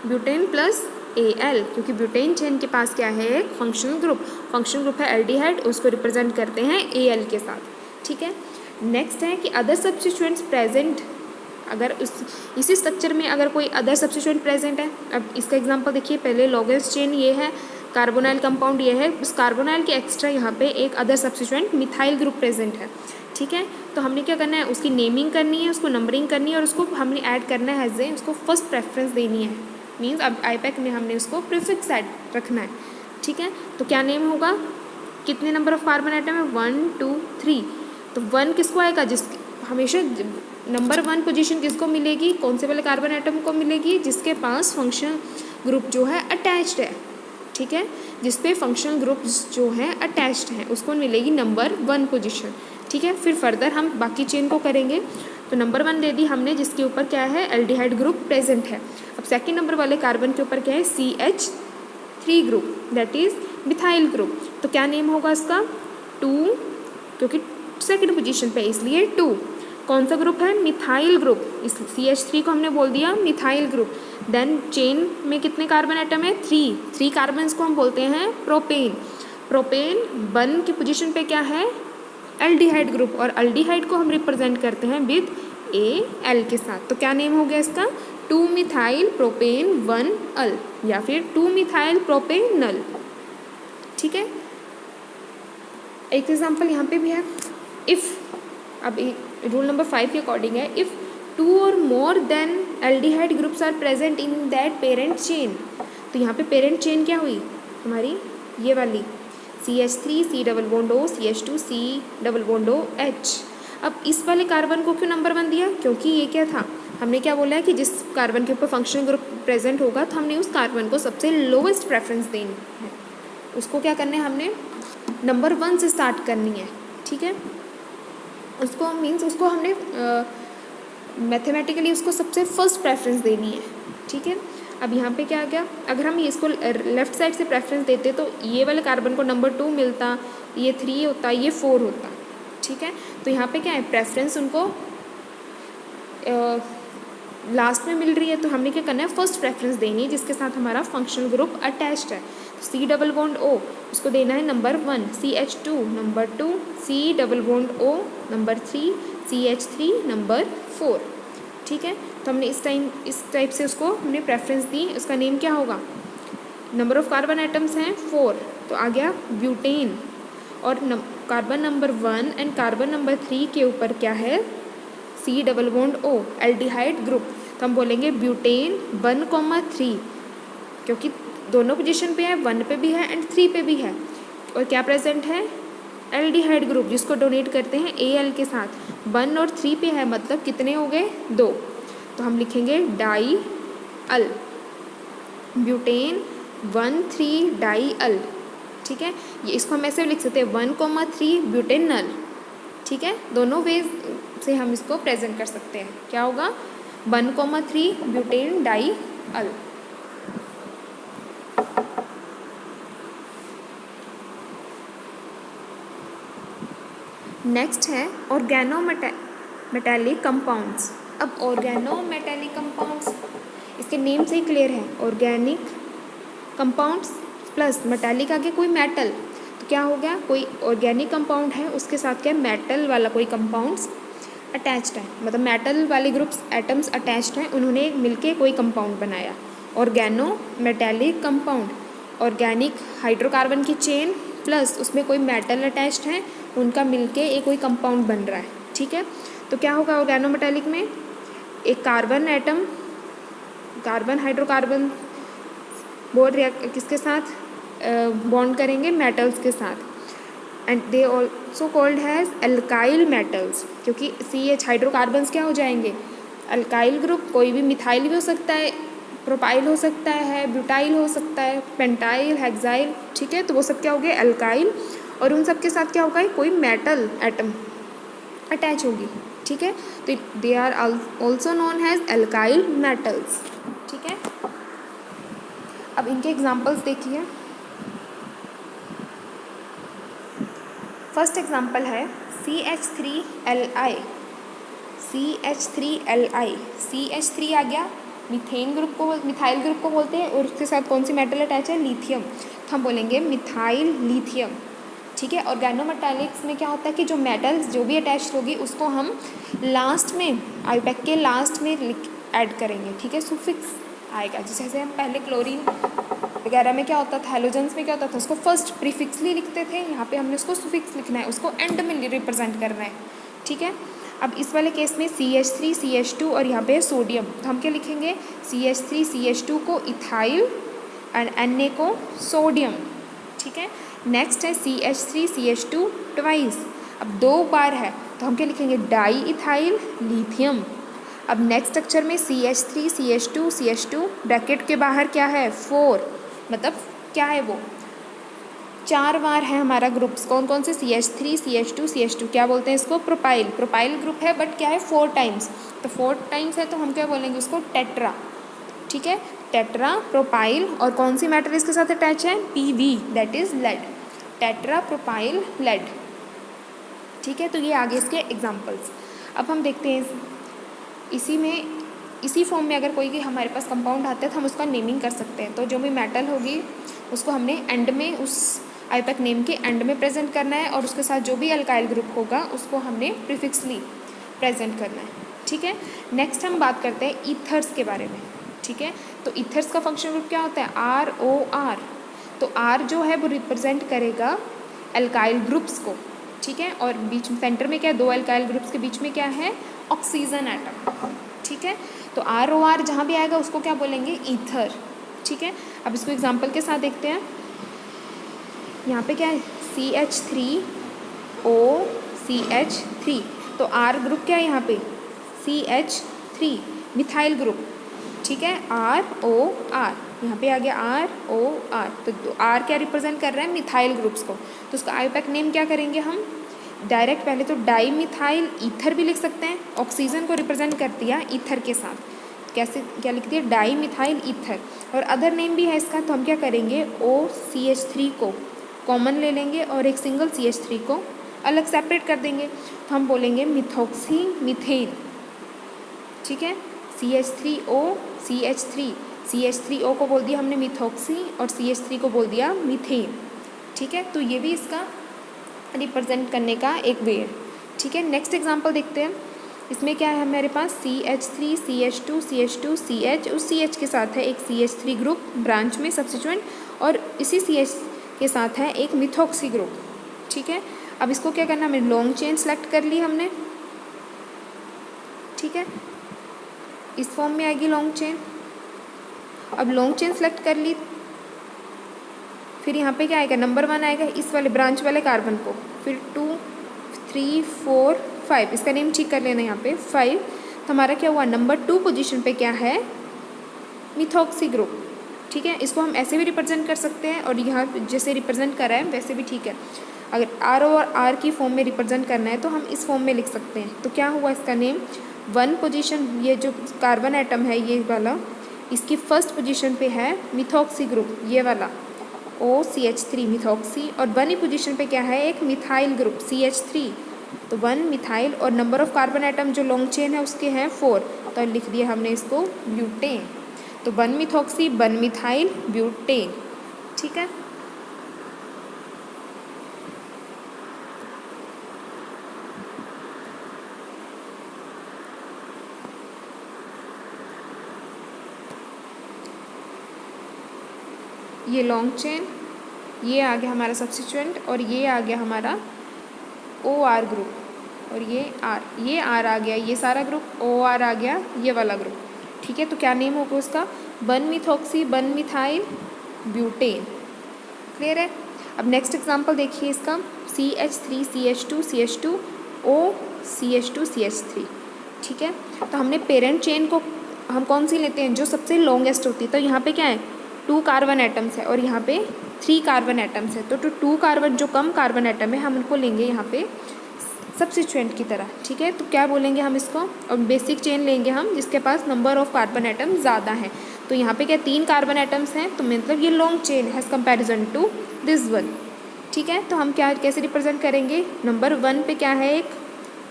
ब्यूटेन प्लस Al, क्योंकि ब्यूटेन चेन के पास क्या है एक फंक्शनल ग्रुप है एल्डिहाइड, उसको रिप्रेजेंट करते हैं Al के साथ। ठीक है, नेक्स्ट है कि अदर सब्स्टिट्यूएंट्स प्रेजेंट, अगर इसी स्ट्रक्चर में अगर कोई अदर सब्स्टिट्यूएंट प्रेजेंट है। अब इसका एग्जांपल देखिए, पहले लॉन्गेस्ट चेन ये है, कार्बोनाइल कंपाउंड ये है, उस कार्बोनाइल के एक्स्ट्रा यहाँ पे एक other substituent methyl group present है। ठीक है, तो हमने क्या करना है उसकी नेमिंग करनी है, उसको नंबरिंग करनी है और उसको हमने ऐड करना है एज ए, उसको फर्स्ट प्रेफरेंस देनी है, मीन्स अब आईपैक में हमने उसको प्रीफिक्स ऐड रखना है। ठीक है, तो क्या नेम होगा, कितने नंबर ऑफ कार्बन आइटम है 1 2 3, तो 1 किसको आएगा, जिस हमेशा नंबर 1 पोजीशन किसको मिलेगी, कौन से वाले कार्बन आइटम को मिलेगी, जिसके पास फंक्शनल ग्रुप जो है अटैच्ड है। ठीक है, जिस पे फंक्शनल ग्रुप जो है अटैच्ड है उसको मिलेगी नंबर 1 पोजीशन। ठीक है, फिर फर्दर हम बाकी चेन को करेंगे, तो नंबर 1 दे दी हमने, जिसके ऊपर क्या है, एल्डिहाइड ग्रुप प्रेजेंट है। अब सेकेंड नंबर वाले कार्बन के ऊपर क्या है, CH3 group, that is methyl group. तो क्या नेम होगा इसका, 2, क्योंकि सेकेंड पोजीशन पे इसलिए 2। कौन सा ग्रुप है, मिथाइल ग्रुप, इस CH3 को हमने बोल दिया मिथाइल ग्रुप। देन चेन में कितने कार्बन एटम है, 3 कार्बन्स को हम बोलते हैं प्रोपेन। प्रोपेन 1 की पोजीशन पे क्या है, एल्डिहाइड ग्रुप, और एल्डिहाइड को हम रिप्रेजेंट करते हैं विद Al के साथ। तो क्या नेम हो गया इसका, 2 मिथाइल प्रोपेन 1 अल, या फिर 2 मिथाइल प्रोपेनल। ठीक है, एक एग्जाम्पल यहाँ पे भी है, इफ़, अब रूल नंबर 5 के अकॉर्डिंग है, if 2 or more than aldehyde groups are present in that parent chain. तो यहाँ पे पेरेंट चेन क्या हुई हमारी, ये वाली CH3 C double bond O CH2 C double bond O H। अब इस वाले कार्बन को क्यों नंबर 1 दिया, क्योंकि ये क्या था, हमने क्या बोला है कि जिस कार्बन के ऊपर फंक्शनल ग्रुप प्रेजेंट होगा तो हमने उस कार्बन को सबसे लोवेस्ट प्रेफरेंस देनी है, उसको क्या करना है, हमने नंबर 1 से स्टार्ट करनी है। ठीक है, उसको मीन्स उसको हमने मैथमेटिकली उसको सबसे फर्स्ट प्रेफरेंस देनी है। ठीक है, अब यहाँ पे क्या आ गया, अगर हम इसको लेफ़्ट साइड से प्रेफरेंस देते तो ये वाले कार्बन को नंबर 2 मिलता, ये 3 होता, ये 4 होता। ठीक है, तो यहाँ पे क्या है, प्रेफरेंस उनको लास्ट में मिल रही है, तो हमने क्या करना है, फर्स्ट प्रेफरेंस देनी है जिसके साथ हमारा फंक्शनल ग्रुप अटैच्ड है। C डबल बॉन्ड O उसको देना है number 1, CH2 number 2, C double bond O number 3, CH3 number 4। ठीक है, तो हमने इस टाइप से उसको हमने प्रेफरेंस दी। उसका नेम क्या होगा, नंबर ऑफ कार्बन एटम्स हैं 4, तो आ गया ब्यूटेन। और carbon number 1 and carbon number 3 के ऊपर क्या है, C double bond O aldehyde group, तो हम बोलेंगे ब्यूटेन 1,3, क्योंकि दोनों पोजीशन पे है, 1 पे भी है एंड 3 पे भी है। और क्या प्रेजेंट है, एल्डिहाइड ग्रुप, जिसको डोनेट करते हैं Al के साथ। 1 और 3 पे है, मतलब कितने हो गए, 2, तो हम लिखेंगे डाई अल, ब्यूटेन 1,3 डाई अल। ठीक है, ये इसको हम ऐसे लिख सकते हैं 1,3 ब्यूटेनल। ठीक है, दोनों वेज से हम इसको प्रेजेंट कर सकते हैं। क्या होगा, 1,3 ब्यूटेन डाई अल। नेक्स्ट है ऑर्गेनोमेटैलिक कंपाउंड्स। अब ऑर्गेनोमेटैलिक कंपाउंड्स इसके नेम से ही क्लियर है, ऑर्गेनिक कंपाउंड्स प्लस मेटैलिक आगे कोई मेटल, तो क्या हो गया, कोई ऑर्गेनिक कंपाउंड है उसके साथ क्या मेटल वाला कोई कंपाउंड्स अटैच्ड है, मतलब मेटल वाले ग्रुप्स एटम्स अटैच्ड हैं, उन्होंने मिलके कोई कंपाउंड बनाया। ऑर्गेनोमेटैलिक कंपाउंड, ऑर्गेनिक हाइड्रोकार्बन की चेन प्लस उसमें कोई मेटल अटैच्ड है, उनका मिलके एक कोई कंपाउंड बन रहा है। ठीक है, तो क्या होगा ऑर्गेनोमेटैलिक में, एक carbon atom, carbon hydrocarbon board किसके साथ बॉन्ड करेंगे, मेटल्स के साथ, and they also called has alkyl metals, क्योंकि CH हाइड्रोकार्बन्स क्या हो जाएंगे, अल्काइल ग्रुप, कोई भी मिथाइल भी हो सकता है, प्रोपाइल हो सकता है, ब्यूटाइल हो सकता है, पेंटाइल, हेक्साइल। ठीक है, तो वो सब क्या हो गए, अल्काइल, और उन सब के साथ क्या होगा, कोई मेटल एटम अटैच होगी। ठीक है, तो they are also known as alkyl metals. ठीक है, अब इनके एग्जाम्पल्स देखिए। फर्स्ट एग्जाम्पल है CH3Li, CH3Li, CH3 आ गया, मीथेन ग्रुप को, मिथाइल ग्रुप को बोलते हैं, और उसके साथ कौन सी मेटल अटैच है, लिथियम, तो हम बोलेंगे मिथाइल लिथियम। ठीक है, ऑर्गेनोमेटैलिक्स में क्या होता है कि जो मेटल्स जो भी अटैच होगी उसको हम लास्ट में, आईपैक के लास्ट में ऐड करेंगे। ठीक है, सुफिक्स आएगा, जैसे हम पहले क्लोरीन वगैरह में क्या होता था, हेलोजेंस में क्या होता था, उसको फर्स्ट प्रीफिक्सली लिखते थे, यहाँ पे हमने उसको सुफिक्स लिखना है, उसको एंड में रिप्रेजेंट करना है। ठीक है, अब इस वाले केस में CH3 CH2 और यहाँ पे सोडियम, तो हम क्या लिखेंगे, CH3 CH2 को इथाइल एंड Na को सोडियम। ठीक है, नेक्स्ट है CH3 CH2 ट्वाइस, अब 2 बार है तो हम क्या लिखेंगे, डाई इथाइल लिथियम। अब नेक्स्ट स्ट्रक्चर में CH3 CH2 CH2 ब्रैकेट के बाहर क्या है, 4, मतलब क्या है वो 4 बार है हमारा ग्रुप्स, कौन कौन से, CH3 CH2 CH2, क्या बोलते हैं इसको, प्रोपाइल। प्रोपाइल ग्रुप है बट क्या है 4 टाइम्स, तो 4 टाइम्स है तो हम क्या बोलेंगे उसको, टेट्रा। ठीक है, टेट्रा प्रोपाइल। और कौन सी मेटल इसके साथ अटैच है, PB, that is lead, tetra propyl lead. ठीक है, तो ये आगे इसके एग्जाम्पल्स। अब हम देखते हैं इसी फॉर्म में अगर कोई भी हमारे पास कंपाउंड आता है तो हम उसका नेमिंग कर सकते हैं। तो जो भी मेटल होगी उसको हमने एंड में, उस आईपैक नेम के एंड में प्रेजेंट करना है, और उसके साथ जो भी अल्काइल ग्रुप होगा उसको हमने प्रीफिक्सली प्रेजेंट करना है। ठीक है, नेक्स्ट हम बात करते हैं ईथर्स के बारे में। ठीक है, तो ईथर्स का फंक्शनल ग्रुप क्या होता है, ROR। तो R जो है वो रिप्रेजेंट करेगा अल्काइल ग्रुप्स को। ठीक है, और बीच में सेंटर में क्या है, 2 अल्काइल ग्रुप्स के बीच में क्या है, ऑक्सीजन एटम। ठीक है, तो ROR जहाँ भी आएगा उसको क्या बोलेंगे, ईथर। ठीक है, अब इसको एग्जांपल के साथ देखते हैं। यहाँ पे क्या है, CH3O CH3, तो R ग्रुप क्या है यहाँ पे, CH3, मिथाइल ग्रुप। ठीक है, ROR, यहाँ पे आ गया ROR, तो R क्या रिप्रेजेंट कर रहा है, मिथाइल ग्रुप्स को। तो उसका आईपैक नेम क्या करेंगे हम, डायरेक्ट पहले तो डाई मिथाइल ईथर भी लिख सकते हैं, ऑक्सीजन को रिप्रेजेंट कर दिया ईथर के साथ, कैसे क्या लिख दिया, डाई मिथाइल ईथर। और अदर नेम भी है इसका, तो हम क्या करेंगे, OCH3 को कॉमन ले लेंगे और एक सिंगल CH3 को अलग सेपरेट कर देंगे, तो हम बोलेंगे मिथॉक्सी मीथेन। ठीक है, CH3O CH3O को बोल दिया हमने मिथॉक्सी, और CH3 को बोल दिया मीथेन। ठीक है, तो ये भी इसका रिप्रेजेंट करने का एक वे है। ठीक है, नेक्स्ट एग्जांपल देखते हैं। इसमें क्या है हमारे पास, CH3 CH2 CH2 CH, उस CH के साथ है एक CH3 ग्रुप ब्रांच में सब्स्टिट्यूएंट, और इसी CH के साथ है एक मिथॉक्सी ग्रुप। ठीक है, अब इसको क्या करना, हमें लॉन्ग चेन सेलेक्ट कर ली हमने। ठीक है, इस फॉर्म में आएगी लॉन्ग चेन। अब लॉन्ग चेन सेलेक्ट कर ली, फिर यहाँ पे क्या आएगा, नंबर 1 आएगा इस वाले ब्रांच वाले कार्बन को, फिर 2 3 4 5, इसका नेम ठीक कर लेना यहाँ पे 5। तो हमारा क्या हुआ, नंबर 2 पोजीशन पे क्या है, मिथॉक्सी ग्रुप। ठीक है, इसको हम ऐसे भी रिप्रेजेंट कर सकते हैं, और यहाँ जैसे रिप्रेजेंट करा है वैसे भी ठीक है। अगर R और R की फॉर्म में रिप्रेजेंट करना है तो हम इस फॉर्म में लिख सकते हैं। तो क्या हुआ इसका नेम, 1 पोजीशन, ये जो कार्बन एटम है ये वाला, इसकी फर्स्ट पोजीशन पे है मिथॉक्सी ग्रुप, ये वाला OCH3 मिथॉक्सी, और 1 पोजीशन पे क्या है, एक मिथाइल ग्रुप CH3, तो 1 मिथाइल, और नंबर ऑफ कार्बन एटम जो लॉन्ग चेन है उसके हैं 4, तो लिख दिया हमने इसको ब्यूटेन। तो 1 मिथॉक्सी 1 मिथाइल ब्यूटेन। ठीक है, ये लॉन्ग चेन, ये आ गया हमारा सब्स्टिट्यूएंट, और ये आ गया हमारा OR ग्रुप, और ये R आ गया, ये सारा ग्रुप, OR आ गया ये वाला ग्रुप। ठीक है, तो क्या नेम होगा उसका, 1 मिथॉक्सी 1 मिथाइल ब्यूटेन। क्लियर है। अब नेक्स्ट एग्जांपल देखिए इसका, CH3 CH2 CH2 O CH2 CH3। ठीक है, तो हमने पेरेंट चेन को हम कौन सी लेते हैं, जो सबसे लॉन्गेस्ट होती है। तो यहाँ पे क्या है, 2 कार्बन एटम्स है, और यहाँ पे 3 कार्बन एटम्स है, तो 2 कार्बन जो कम कार्बन एटम है हम उनको लेंगे यहाँ पे सब्स्टिट्यूएंट की तरह। ठीक है, तो क्या बोलेंगे हम इसको, और बेसिक चेन लेंगे हम जिसके पास नंबर ऑफ कार्बन एटम ज़्यादा है। तो यहाँ पे क्या 3 कार्बन एटम्स हैं, तो मतलब ये long chain as comparison to this one. ठीक है, तो हम क्या कैसे रिप्रेजेंट करेंगे, नंबर 1 पे क्या है, एक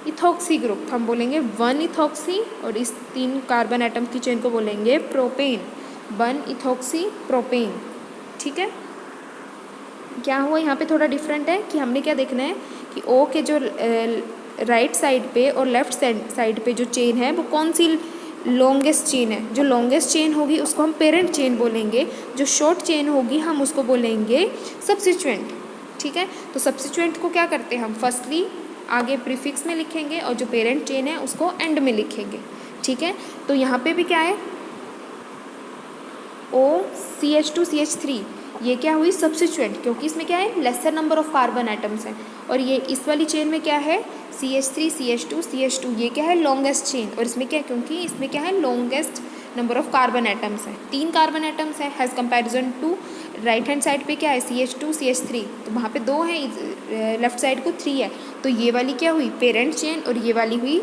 इथॉक्सी ग्रुप, तो हम बोलेंगे 1 इथॉक्सी, और इस 3 कार्बन एटम की चेन को बोलेंगे प्रोपेन, 1 इथॉक्सी प्रोपेन। ठीक है, क्या हुआ यहाँ पे थोड़ा डिफरेंट है कि हमने क्या देखना है कि O के जो राइट साइड पे और लेफ्ट साइड पे जो चेन है वो कौन सी लॉन्गेस्ट चेन है। जो लॉन्गेस्ट चेन होगी उसको हम पेरेंट चेन बोलेंगे, जो शॉर्ट चेन होगी हम उसको बोलेंगे सब्स्टिट्यूएंट। ठीक है, तो सब्स्टिट्यूएंट को क्या करते हैं हम, फर्स्टली आगे प्रीफिक्स में लिखेंगे, और जो पेरेंट चेन है उसको एंड में लिखेंगे। ठीक है, तो यहाँ पे भी क्या है, OCH2 CH3, ये क्या हुई सब्स्टिट्यूएंट, क्योंकि इसमें क्या है laser number of carbon atoms हैं। और ये इस वाली चेन में क्या है CH3 CH2 CH2, ये क्या है लॉन्गेस्ट चेन, और इसमें क्या, क्योंकि इसमें क्या है longest number of carbon atoms है, 3 कार्बन एटम्स है as comparison to right hand side पे क्या है CH2 CH3, तो वहाँ पे 2 है, लेफ्ट साइड को 3 है, तो ये वाली क्या हुई पेरेंट चेन और ये वाली हुई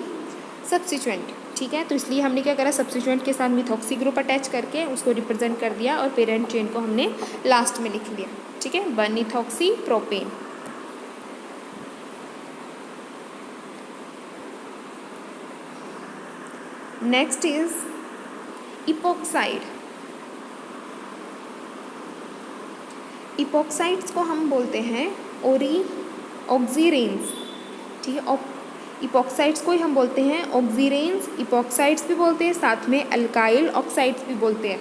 सब्सिट्यूएंट। ठीक है, तो इसलिए हमने क्या करा सब्सिट्यूएंट के साथ मिथॉक्सी ग्रुप अटैच करके उसको रिप्रेजेंट कर दिया और पेरेंट चेन को हमने लास्ट में लिख लिया। ठीक है, one ethoxy propane. Next is epoxide. Epoxides को हम बोलते हैं ऑक्सीरेंस। ठीक है, इपोक्साइड्स को ही हम बोलते हैं ऑक्सीरेंस, इपोक्साइड्स भी बोलते हैं, साथ में अल्काइल ऑक्साइड्स भी बोलते हैं।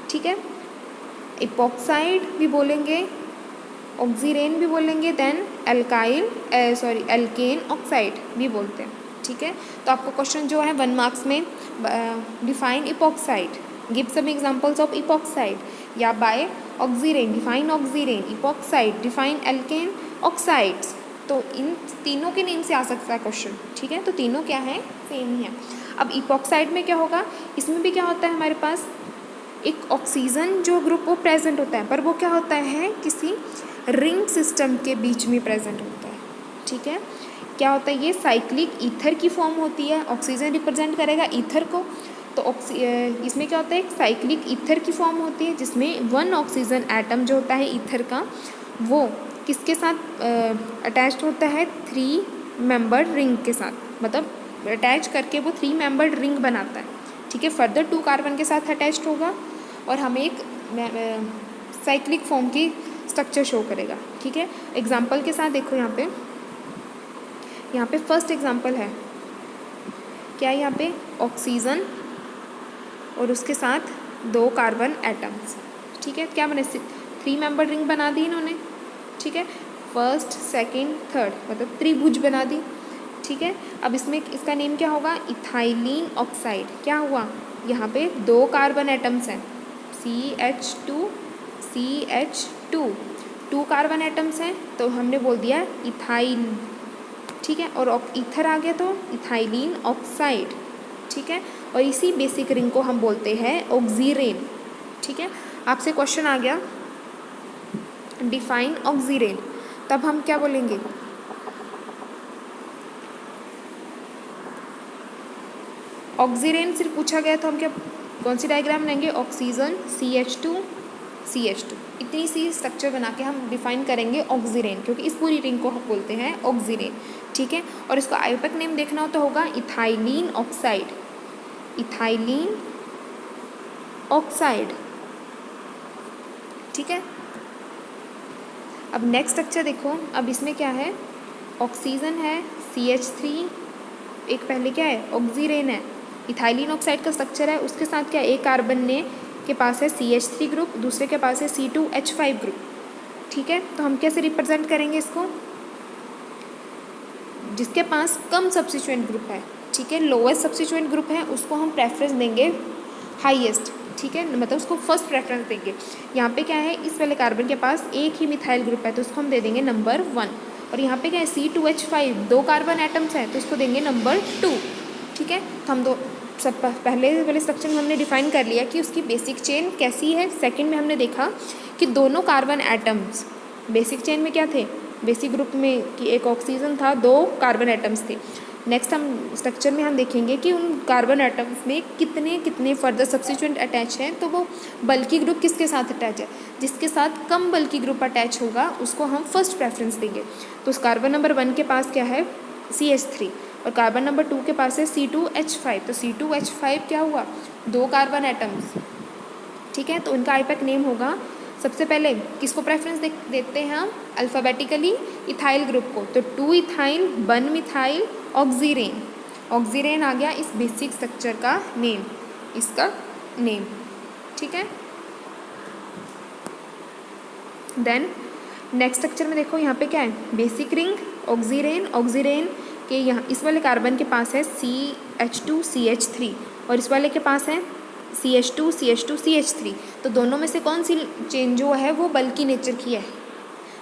ठीक है, इपोक्साइड भी बोलेंगे, ऑक्सीरेन भी बोलेंगे, देन एल्केन ऑक्साइड भी बोलते हैं। ठीक है, तो आपको क्वेश्चन जो है 1 मार्क्स में define epoxide, give some examples of epoxide, या by oxirane define oxirane, epoxide define alkene oxides. तो इन तीनों के नेम से आ सकता है क्वेश्चन। ठीक है, तो तीनों क्या है सेम ही है। अब इपोक्साइड में क्या होगा, इसमें भी क्या होता है हमारे पास एक ऑक्सीजन जो ग्रुप वो प्रेजेंट होता है, पर वो क्या होता है किसी रिंग सिस्टम के बीच में प्रेजेंट होता है। ठीक है, क्या होता है ये साइक्लिक ईथर की फॉर्म होती है, ऑक्सीजन रिप्रेजेंट करेगा ईथर को, तो इसमें क्या होता है एक साइक्लिक ईथर की फॉर्म होती है जिसमें 1 ऑक्सीजन एटम जो होता है ईथर का वो किसके साथ अटैच्ड होता है 3 मेंबर रिंग के साथ, मतलब अटैच करके वो 3 मेंबर रिंग बनाता है। ठीक है, फर्दर 2 कार्बन के साथ अटैच्ड होगा और हमें एक साइक्लिक फॉर्म की स्ट्रक्चर शो करेगा। ठीक है, एग्जाम्पल के साथ देखो यहाँ पे फर्स्ट एग्जाम्पल है क्या, यहाँ पे ऑक्सीजन और उसके साथ 2 कार्बन एटम्स। ठीक है, क्या बने 3 मेंबर रिंग बना दी इन्होंने। ठीक है, फर्स्ट सेकंड थर्ड मतलब त्रिभुज बना दी। ठीक है, अब इसमें इसका नेम क्या होगा इथाइलिन ऑक्साइड। क्या हुआ यहाँ पे 2 कार्बन एटम्स हैं CH2 2 कार्बन एटम्स हैं तो हमने बोल दिया इथाइल। ठीक है, और ईथर आ गया तो इथाइलिन ऑक्साइड। ठीक है, और इसी बेसिक रिंग को हम बोलते हैं ऑक्सीरेन। ठीक है, आपसे क्वेश्चन आ गया डिफाइन ऑक्सीरेन, तब हम क्या बोलेंगे ऑक्सीरेन सिर्फ पूछा गया तो हम क्या कौन सी डायग्राम लेंगे ऑक्सीजन CH2 इतनी सी स्ट्रक्चर बना के हम डिफाइन करेंगे ऑक्सीरेन, क्योंकि इस पूरी रिंग को हम बोलते हैं ऑक्सीरेन। ठीक है, और इसको आयोपक नेम देखना हो तो होगा इथाइलिन ऑक्साइड। ठीक है, अब नेक्स्ट स्ट्रक्चर देखो, अब इसमें क्या है ऑक्सीजन है CH3, एक पहले क्या है ऑक्सीरेन है, इथाइलिन ऑक्साइड का स्ट्रक्चर है, उसके साथ क्या एक कार्बन ने के पास है CH3 ग्रुप, दूसरे के पास है C2H5 ग्रुप। ठीक है, तो हम कैसे रिप्रेजेंट करेंगे इसको, जिसके पास कम सब्स्टिट्यूएंट ग्रुप है, ठीक है, लोएस्ट सब्स्टिट्यूएंट ग्रुप है उसको हम प्रेफरेंस देंगे हाईएस्ट। ठीक है, मतलब उसको फर्स्ट प्रेफरेंस देंगे। यहाँ पे क्या है इस वाले कार्बन के पास एक ही मिथाइल ग्रुप है तो उसको हम दे देंगे नंबर 1, और यहाँ पे क्या है C2H5 2 कार्बन एटम्स हैं तो उसको देंगे नंबर 2। ठीक है, तो हम सब पहले वाले स्ट्रक्चर में हमने डिफाइन कर लिया कि उसकी बेसिक चेन कैसी है। सेकंड में हमने देखा कि दोनों कार्बन एटम्स बेसिक चेन में क्या थे, बेसिक ग्रुप में कि एक ऑक्सीजन था 2 कार्बन एटम्स थे। नेक्स्ट हम स्ट्रक्चर में हम देखेंगे कि उन कार्बन एटम्स में कितने फर्दर सब्स्टिट्यूएंट अटैच हैं, तो वो बल्कि ग्रुप किसके साथ अटैच है, जिसके साथ कम बल्कि ग्रुप अटैच होगा उसको हम फर्स्ट प्रेफरेंस देंगे। तो उस कार्बन नंबर 1 के पास क्या है CH3 और कार्बन नंबर 2 के पास है C2H5, तो C2H5 क्या हुआ 2 कार्बन एटम्स। ठीक है, तो उनका आईपैक नेम होगा, सबसे पहले किसको प्रेफरेंस देते हैं हम अल्फ़ाबेटिकली इथाइल ग्रुप को, तो 2 इथाइल 1 मिथाइल ऑक्सीरेन आ गया इस बेसिक स्ट्रक्चर का नेम, इसका नेम। ठीक है, देन नेक्स्ट स्ट्रक्चर में देखो यहाँ पे क्या है बेसिक रिंग ऑक्सीरेन के यहाँ इस वाले कार्बन के पास है CH2 CH3 और इस वाले के पास है CH2 CH3। तो दोनों में से कौन सी चेन जो है वो बल्कि नेचर की है,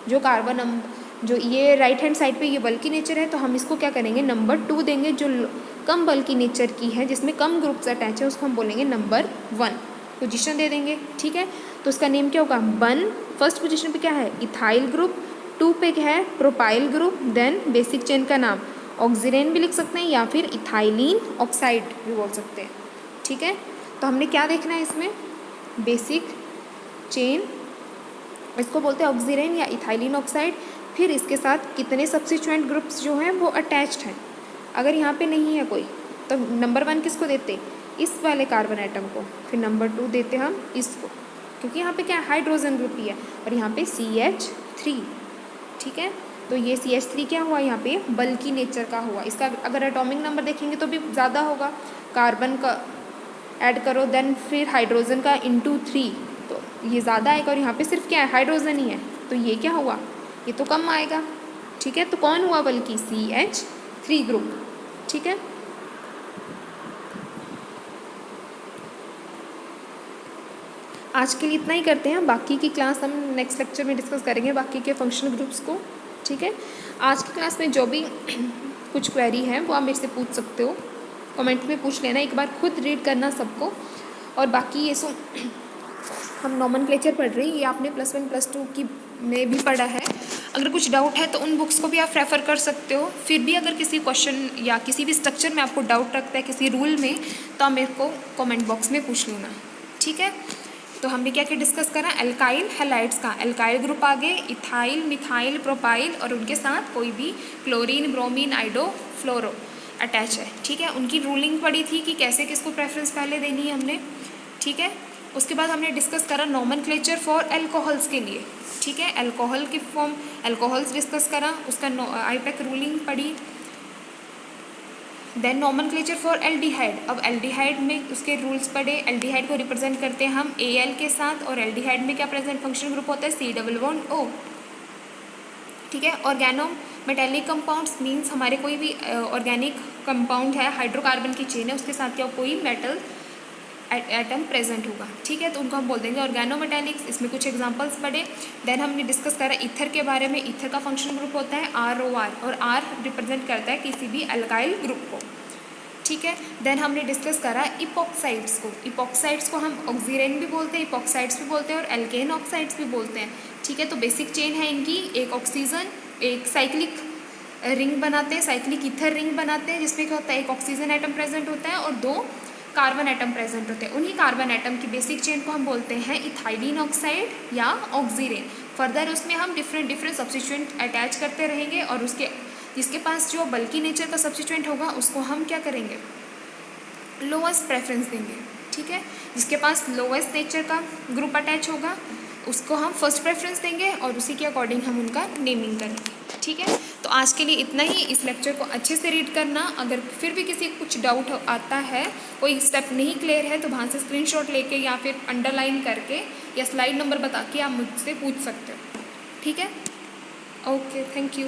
जो कार्बन जो ये राइट हैंड साइड पे ये बल्कि नेचर है तो हम इसको क्या करेंगे नंबर 2 देंगे। जो कम बल्कि नेचर की है जिसमें कम ग्रुप्स अटैच है उसको हम बोलेंगे नंबर 1, पोजीशन दे देंगे। ठीक है, तो उसका नेम क्या होगा? 1 फर्स्ट पोजीशन पे क्या है? इथाइल ग्रुप, 2 पे क्या है? Propyl group, then basic chain का नाम ऑक्सीरेन भी लिख सकते हैं या फिर इथाइलिन ऑक्साइड भी बोल सकते हैं। ठीक है, तो हमने क्या देखना है इसमें? बेसिक चेन, इसको बोलते हैं ऑक्सीरेन या इथाइलिन ऑक्साइड, फिर इसके साथ कितने सब्स्टिट्यूएंट ग्रुप्स जो हैं वो अटैच्ड हैं। अगर यहाँ पे नहीं है कोई तो नंबर 1 किसको देते? इस वाले कार्बन आइटम को, फिर नंबर 2 देते हम इसको, क्योंकि यहाँ पे क्या है? हाइड्रोजन ग्रुप ही है, और यहाँ पे CH3। ठीक है, तो ये CH3 क्या हुआ? यहाँ पे बल्की नेचर का हुआ। इसका अगर एटॉमिक नंबर देखेंगे तो भी ज़्यादा होगा, कार्बन का ऐड करो देन फिर हाइड्रोजन का इंटू 3, तो ये ज़्यादा आएगा, और यहाँ पे सिर्फ क्या है? हाइड्रोजन ही है, तो ये क्या हुआ? ये तो कम आएगा। ठीक है, तो कौन हुआ बल्कि? CH3 group. ठीक है, आज के लिए इतना ही करते हैं, बाकी की क्लास हम नेक्स्ट लेक्चर में डिस्कस करेंगे, बाकी के फंक्शनल ग्रुप्स को। ठीक है, आज की क्लास में जो भी कुछ क्वेरी है वो आप मेरे से पूछ सकते हो, कमेंट में पूछ लेना, एक बार खुद रीड करना सबको। और बाकी ये सो हम नॉमेनक्लेचर पढ़ रहे हैं, ये आपने +1 +2 की में भी पढ़ा है। अगर कुछ डाउट है तो उन बुक्स को भी आप रेफ़र कर सकते हो। फिर भी अगर किसी क्वेश्चन या किसी भी स्ट्रक्चर में आपको डाउट रखता है किसी रूल में, तो आप मेरे को कमेंट बॉक्स में पूछ लेना। ठीक है, तो हमने क्या क्या डिस्कस करा? एल्काइल हैलाइड्स का एल्काइल ग्रुप आ गए, इथाइल, मिथाइल, प्रोपाइल, और उनके साथ कोई भी क्लोरीन, ब्रोमीन, आइडो, फ्लोरो अटैच है। ठीक है, उनकी रूलिंग पड़ी थी कि कैसे किसको प्रेफरेंस पहले देनी है हमने। ठीक है, उसके बाद हमने डिस्कस करा नॉमेनक्लेचर फॉर एल्कोहल्स के लिए। ठीक है, एल्कोहल की फॉर्म एल्कोहल्स डिस्कस करा, उसका आईपैक रूलिंग पड़ी। देन नॉमेनक्लेचर फॉर एल्डिहाइड, अब एल्डिहाइड में उसके रूल्स पढ़े। एल्डिहाइड को रिप्रेजेंट करते हैं हम Al के साथ, और एल्डिहाइड में क्या प्रेजेंट फंक्शनल ग्रुप होता है? C+O। ठीक है, ऑर्गेनो मेटेलिक कंपाउंड्स मीन्स हमारे कोई भी ऑर्गेनिक कंपाउंड है, हाइड्रोकार्बन की चेन है, उसके साथ क्या कोई मेटल एटम प्रेजेंट होगा। ठीक है, तो उनको हम बोल देंगे ऑर्गेनो मेटेलिक्स। इसमें कुछ एग्जांपल्स पढ़े। देन हमने डिस्कस करा ईथर के बारे में। ईथर का फंक्शनल ग्रुप होता है ROR, और R रिप्रेजेंट करता है किसी भी एल्काइल ग्रुप को। ठीक है, देन हमने डिस्कस करा इपॉक्साइड्स को। इपॉक्साइड्स को हम ऑक्सीरेन भी बोलते हैं, इपॉक्साइड्स भी बोलते हैं, और एल्केन ऑक्साइड्स भी बोलते हैं। ठीक है, तो बेसिक चेन है इनकी, एक ऑक्सीजन, एक साइक्लिक रिंग बनाते हैं, साइक्लिक ईथर रिंग बनाते हैं, जिसमें क्या होता है? एक ऑक्सीजन एटम प्रेजेंट होता है और 2 कार्बन एटम प्रेजेंट होते हैं। उन्हीं कार्बन एटम की बेसिक चेन को हम बोलते हैं इथाइलिन ऑक्साइड या ऑक्सीरेन। फर्दर उसमें हम डिफरेंट सब्स्टिट्यूएंट अटैच करते रहेंगे, और उसके जिसके पास जो बल्की नेचर का सब्स्टिट्यूएंट होगा उसको हम क्या करेंगे? लोएस्ट प्रेफरेंस देंगे। ठीक है, जिसके पास लोएस्ट नेचर का ग्रुप अटैच होगा उसको हम फर्स्ट प्रेफरेंस देंगे, और उसी के अकॉर्डिंग हम उनका नेमिंग करेंगे। ठीक है, तो आज के लिए इतना ही। इस लेक्चर को अच्छे से रीड करना। अगर फिर भी किसी को कुछ डाउट आता है, कोई स्टेप नहीं क्लियर है, तो वहाँ से स्क्रीनशॉट लेके या फिर अंडरलाइन करके या स्लाइड नंबर बता के आप मुझसे पूछ सकते हो। ठीक है, ओके, थैंक यू।